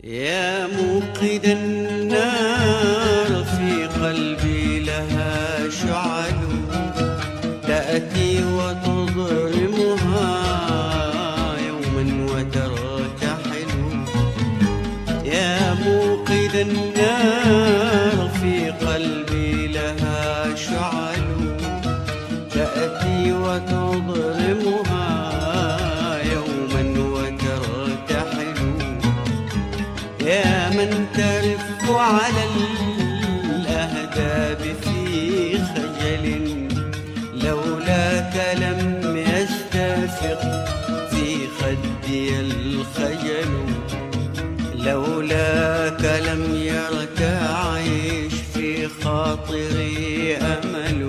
يا موقد النار في قلبي لها شعل تأتي وتضرمها يوما وترتحل. يا موقد النار في قلبي لها شعل تأتي وتضرمها يوما وترتحل. يا من ترف على الأهداب في خجل لولاك لم يستفق في خدي الخجل. لولاك لم يرتعش في خاطري أمل